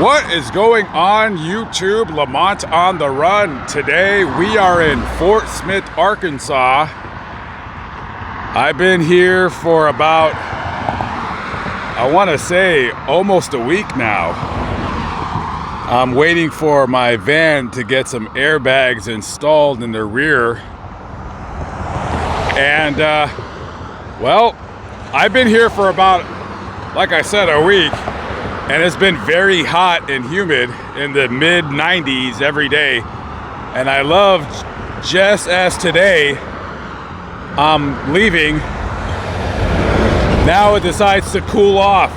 What is going on YouTube? Lamont on the Run. Today we are in Fort Smith, Arkansas. I've been here for about, I want to say, almost a week now. I'm waiting for my van to get some airbags installed in the rear. And, well, I've been here for about, like I said, a week. And it's been very hot and humid in the mid 90s every day. And I love, just as today, I'm leaving. Now it decides to cool off.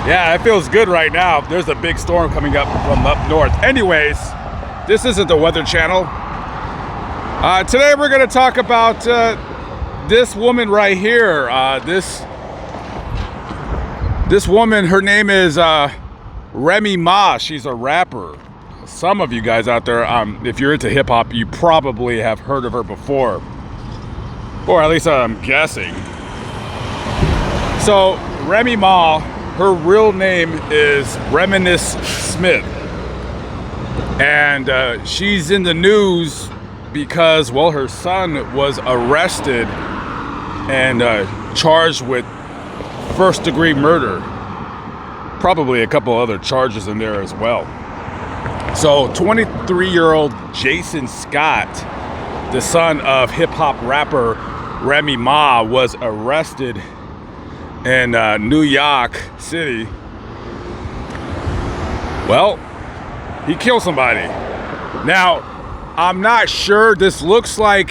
Yeah, it feels good right now. There's a big storm coming up from up north. Anyways, this isn't the Weather Channel. Today we're going to talk about this woman right here. This woman, her name is Remy Ma. She's a rapper. Some of you guys out there, if you're into hip hop, you probably have heard of her before. Or at least I'm guessing. So, Remy Ma, her real name is Reminisce Smith. And she's in the news because, well, her son was arrested and charged with first-degree murder. Probably a couple other charges in there as well. So 23-year-old Jason Scott, the son of hip-hop rapper Remy Ma, was arrested in New York City. Well, he killed somebody. Now, I'm not sure. This looks like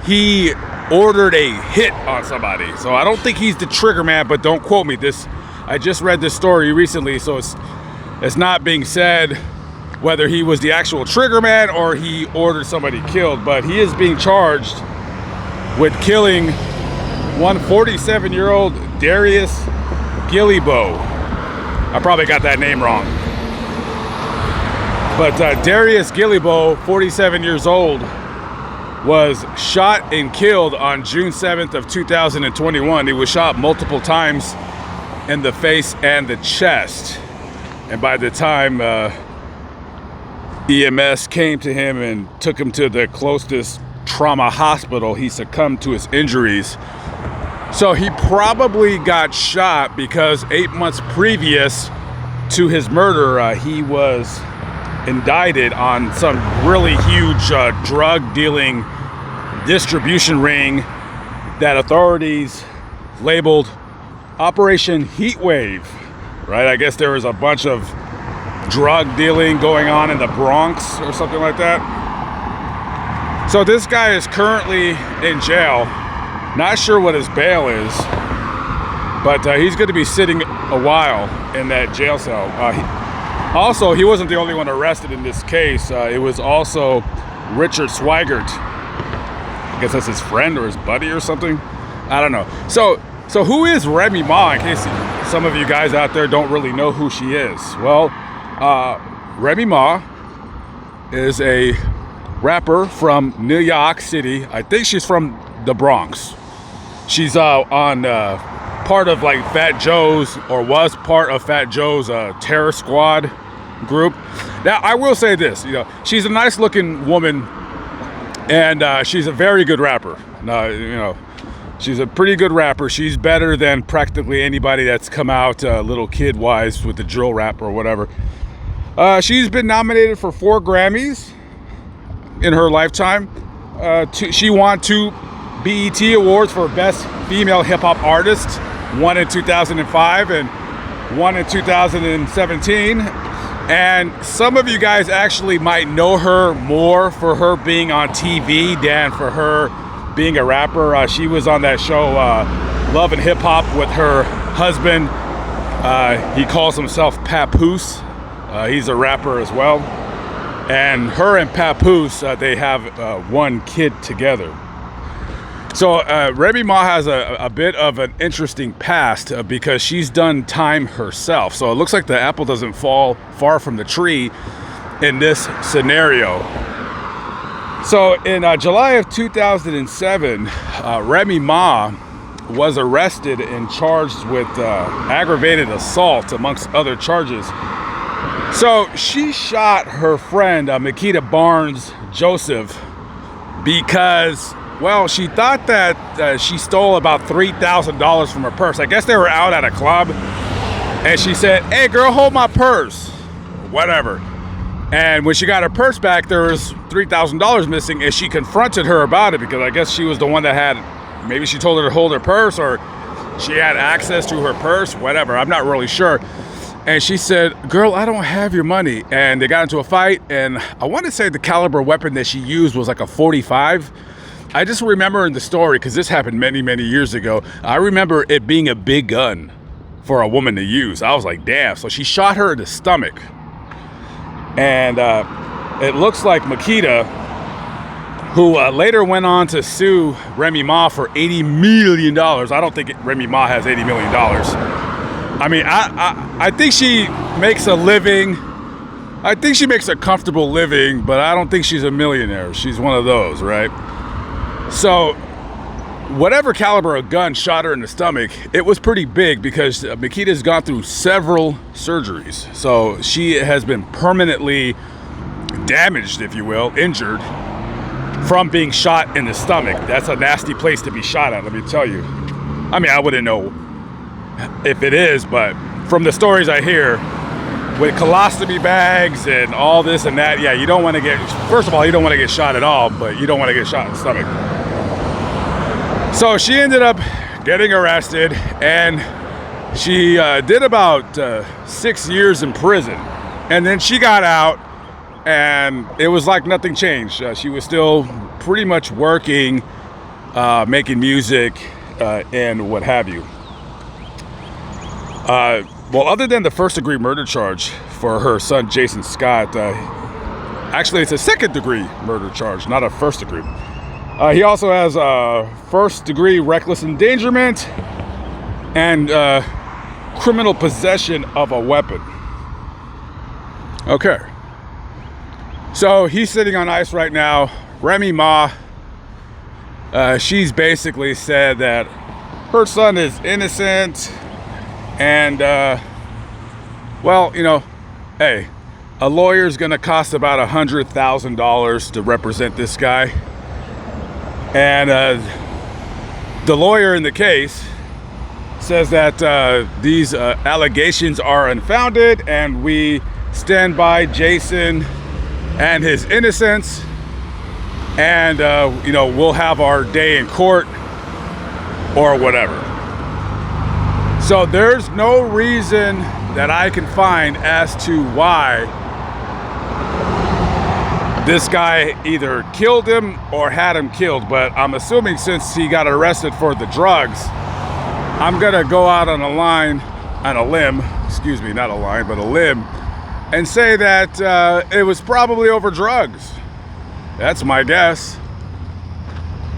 he ordered a hit on somebody, so I don't think he's the trigger man, but don't quote me. I just read this story recently, so it's not being said whether he was the actual trigger man or he ordered somebody killed, but he is being charged with killing one 47-year-old Darius Gillibo. I probably got that name wrong, but Darius Gillibo, 47 years old, was shot and killed on June 7th of 2021. He was shot multiple times in the face and the chest. And by the time EMS came to him and took him to the closest trauma hospital, he succumbed to his injuries. So he probably got shot because 8 months previous to his murder, he was indicted on some really huge drug dealing distribution ring that authorities labeled Operation Heatwave, right? I guess there was a bunch of drug dealing going on in the Bronx or something like that. So this guy is currently in jail. Not sure what his bail is, but he's going to be sitting a while in that jail cell. Also, he wasn't the only one arrested in this case. It was also Richard Swigert. I guess that's his friend or his buddy or something. I don't know. So who is Remy Ma, in case some of you guys out there don't really know who she is? Well, Remy Ma is a rapper from New York City. I think she's from the Bronx. She's on part of like Fat Joe's, or was part of Fat Joe's terror squad group. Now, I will say this, she's a nice looking woman, and she's a very good rapper. She's a pretty good rapper. She's better than practically anybody that's come out little kid wise with the drill rap or whatever. She's been nominated for 4 Grammys in her lifetime. She won 2 BET Awards for Best Female Hip Hop Artist, one in 2005 and one in 2017. And some of you guys actually might know her more for her being on TV than for her being a rapper. She was on that show Love and Hip Hop with her husband. He calls himself Papoose. He's a rapper as well. And her and Papoose, they have 1 kid together. So Remy Ma has a bit of an interesting past because she's done time herself. So it looks like the apple doesn't fall far from the tree in this scenario. So in July of 2007, Remy Ma was arrested and charged with aggravated assault, amongst other charges. So she shot her friend, Makita Barnes Joseph, because, well, she thought that she stole about $3,000 from her purse. I guess they were out at a club, and she said, "Hey, girl, hold my purse," whatever. And when she got her purse back, there was $3,000 missing, and she confronted her about it, because I guess she was the one that had, maybe she told her to hold her purse, or she had access to her purse, whatever. I'm not really sure. And she said, "Girl, I don't have your money." And they got into a fight, and I want to say the caliber weapon that she used was like a .45. I just remember in the story, because this happened many, many years ago, I remember it being a big gun for a woman to use. I was like, damn. So she shot her in the stomach. And it looks like Makita, who later went on to sue Remy Ma for $80 million. I don't think Remy Ma has $80 million. I mean, I think she makes a living. I think she makes a comfortable living, but I don't think she's a millionaire. She's one of those, right? So whatever caliber of gun shot her in the stomach, it was pretty big, because Makita's gone through several surgeries. So she has been permanently damaged, if you will, injured from being shot in the stomach. That's a nasty place to be shot at, let me tell you. I mean, I wouldn't know if it is, but from the stories I hear, with colostomy bags and all this and that, yeah, you don't want to get, first of all, you don't want to get shot at all, but you don't want to get shot in the stomach. So she ended up getting arrested, and she did about 6 years in prison. And then she got out, and it was like nothing changed. She was still pretty much working, making music, and what have you. Well, other than the first-degree murder charge for her son, Jason Scott, actually it's a second-degree murder charge, not a first-degree. He also has first-degree reckless endangerment and criminal possession of a weapon. Okay. So he's sitting on ice right now. Remy Ma, she's basically said that her son is innocent. And, well, you know, hey, a lawyer's going to cost about $100,000 to represent this guy. And the lawyer in the case says that these allegations are unfounded, and we stand by Jason and his innocence. And, you know, we'll have our day in court or whatever. So there's no reason that I can find as to why this guy either killed him or had him killed. But I'm assuming since he got arrested for the drugs, I'm gonna go out on a limb, excuse me, not a line, but a limb, and say that it was probably over drugs. That's my guess.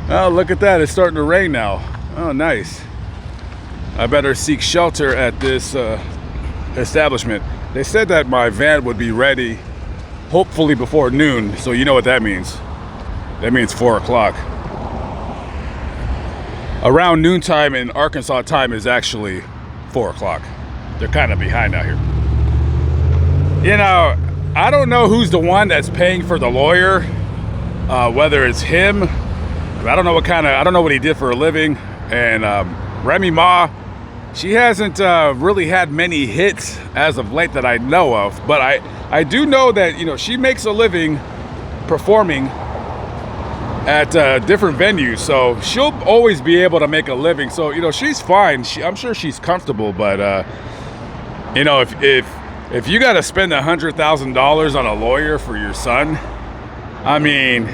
Oh, look at that, it's starting to rain now. Oh, nice. I better seek shelter at this establishment. They said that my van would be ready hopefully before noon, so you know what that means. That means 4 o'clock. Around noontime in Arkansas time is actually 4 o'clock. They're kind of behind out here. You know, I don't know who's the one that's paying for the lawyer, whether it's him. I don't know what he did for a living. And Remy Ma, she hasn't really had many hits as of late that I know of, but I do know that, you know, she makes a living performing at different venues, so she'll always be able to make a living. So, you know, she's fine. I'm sure she's comfortable, but you know, if you got to spend $100,000 on a lawyer for your son, I mean,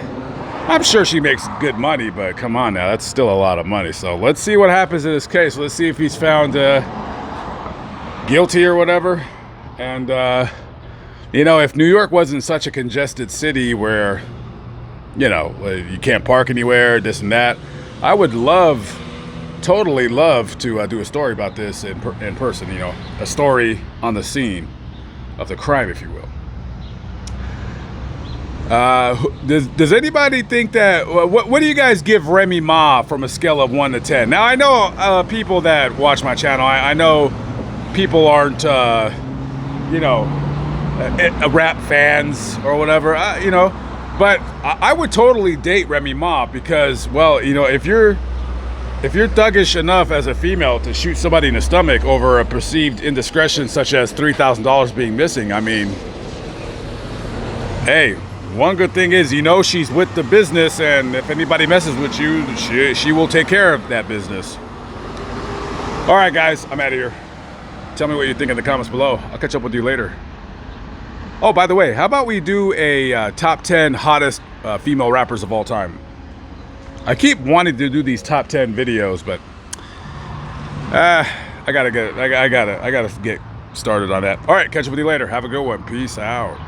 I'm sure she makes good money, but come on now, that's still a lot of money. So let's see what happens in this case. Let's see if he's found guilty or whatever. And, you know, if New York wasn't such a congested city where, you know, you can't park anywhere, this and that, I would totally love to do a story about this in person, you know, a story on the scene of the crime, if you will. Does anybody think that? What do you guys give Remy Ma from a scale of 1 to 10? Now I know people that watch my channel. I know people aren't, you know, rap fans or whatever. You know, but I would totally date Remy Ma because, well, you know, if you're thuggish enough as a female to shoot somebody in the stomach over a perceived indiscretion such as $3,000 being missing, I mean, hey. One good thing is, you know, she's with the business, and if anybody messes with you, she will take care of that business. All right, guys, I'm out of here. Tell me what you think in the comments below. I'll catch up with you later. Oh, by the way, how about we do a top 10 hottest female rappers of all time? I keep wanting to do these top 10 videos, but I gotta get started on that. All right, catch up with you later. Have a good one. Peace out.